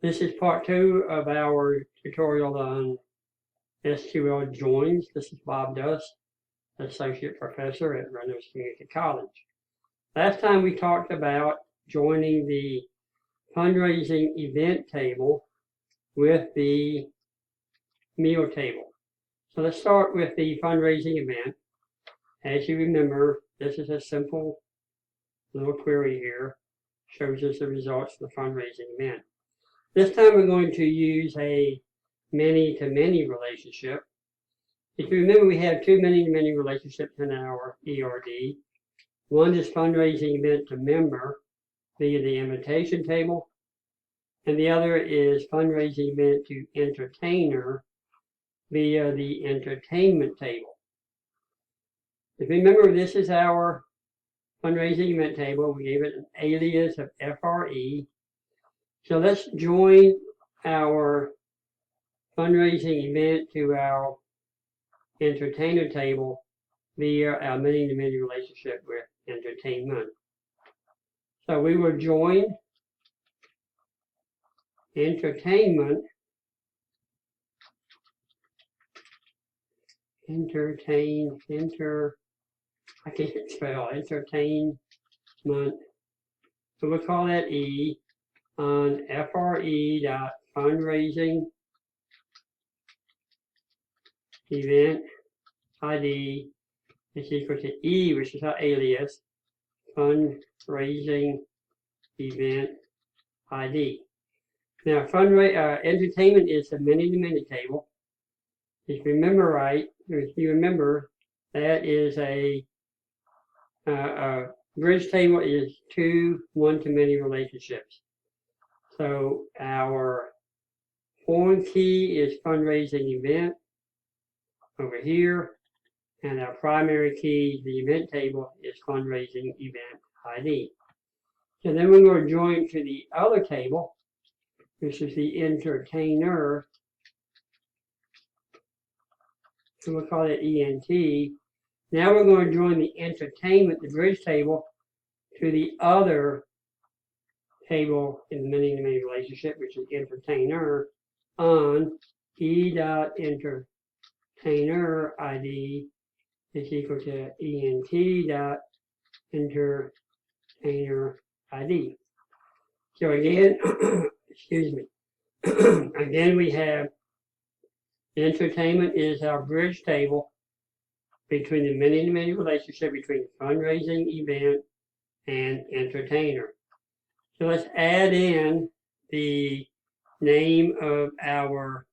This is part 2 of our tutorial on SQL joins. This is Bob Dust, Associate Professor at Reynolds Community College. Last time we talked about joining the fundraising event table with the meal table. So let's start with the fundraising event. As you remember, this is a simple little query here. Shows us the results of the fundraising event. This time we're going to use a many-to-many relationship. If you remember, we have two many-to-many relationships in our ERD. One is fundraising event to member via the invitation table, and the other is fundraising event to entertainer via the entertainment table. If you remember, this is our fundraising event table. We gave it an alias of FRE. So let's join our fundraising event to our entertainer table via our many-to-many relationship with entertainment. So we will join entertainment, I can't spell, entertainment. So we'll call that E on FRE.fundraising event ID is equal to E, which is our alias, fundraising event ID. Now, entertainment is a many-to-many table. If you remember, that is a bridge table is two one-to-many relationships. So our foreign key is fundraising event over here, and our primary key, the event table, is fundraising event ID. So then we're going to join to the other table, which is the entertainer. So we'll call it ENT. Now we're going to join the entertainment, the bridge table, to the other table in the many-to-many relationship, which is entertainer, on E.entertainer ID is equal to ENT.entertainer ID. So again, excuse me, again we have entertainment is our bridge table between the many-to-many relationship between fundraising event and entertainer. So let's add in the name of our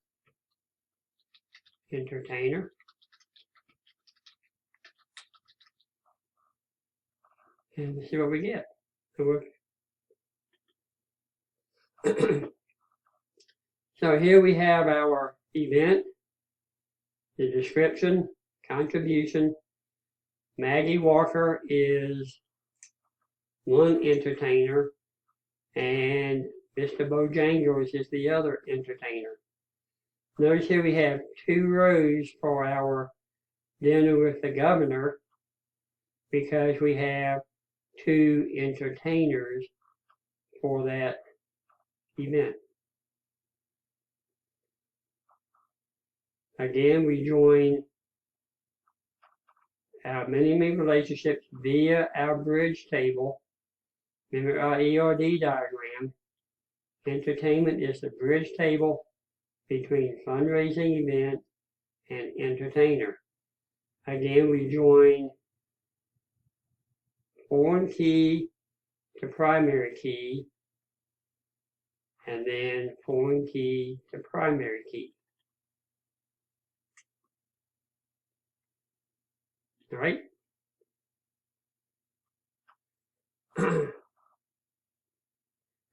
entertainer. And see what we get. So here we have our event, the description, contribution. Maggie Walker is one entertainer, and Mr. Bojangles is the other entertainer. Notice here we have two rows for our dinner with the governor because we have two entertainers for that event. Again, we join our many-to-many relationships via our bridge table. Remember our ERD diagram. Entertainment is the bridge table between fundraising event and entertainer. Again, we join foreign key to primary key, and then foreign key to primary key. All right.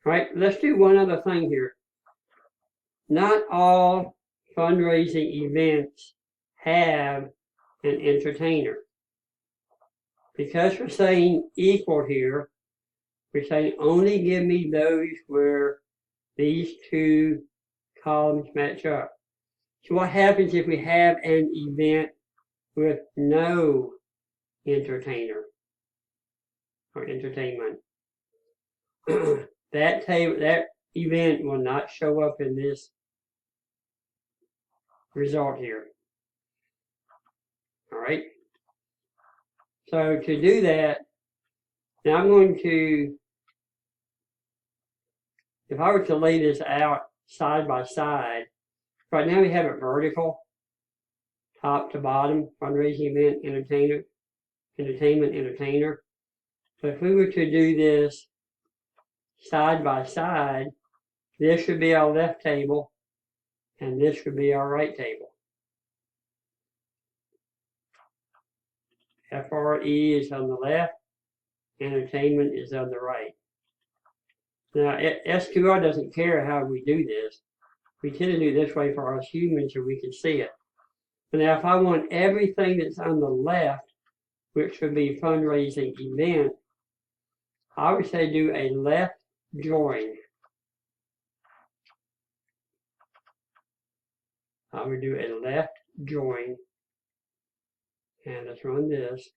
All right, let's do one other thing here. Not all fundraising events have an entertainer. Because we're saying equal here, we're saying only give me those where these two columns match up. So what happens if we have an event with no entertainer or entertainment? That event will not show up in this result here. All right. So to do that, now I'm going to, if I were to lay this out side by side, right now we have it vertical, top to bottom, fundraising event, entertainment, entertainer. So if we were to do this side by side, this should be our left table, and this should be our right table. FRE is on the left, entertainment is on the right. Now, SQL doesn't care how we do this. We tend to do this way for us humans so we can see it. But now, if I want everything that's on the left, which would be fundraising event, I would say do a left join. I would do a left join. And let's run this.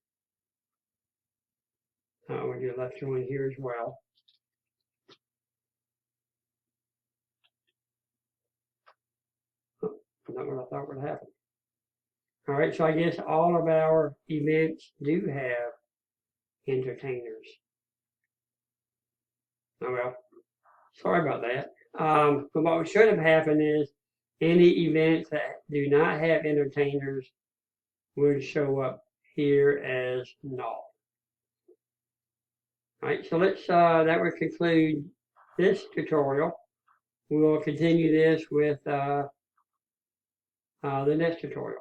I would do a left join here as well. Not what I thought would happen. All right, so I guess all of our events do have entertainers. Oh well, sorry about that. But what should have happened is any events that do not have entertainers would show up here as null. All right, so let's, that would conclude this tutorial. We will continue this with the next tutorial.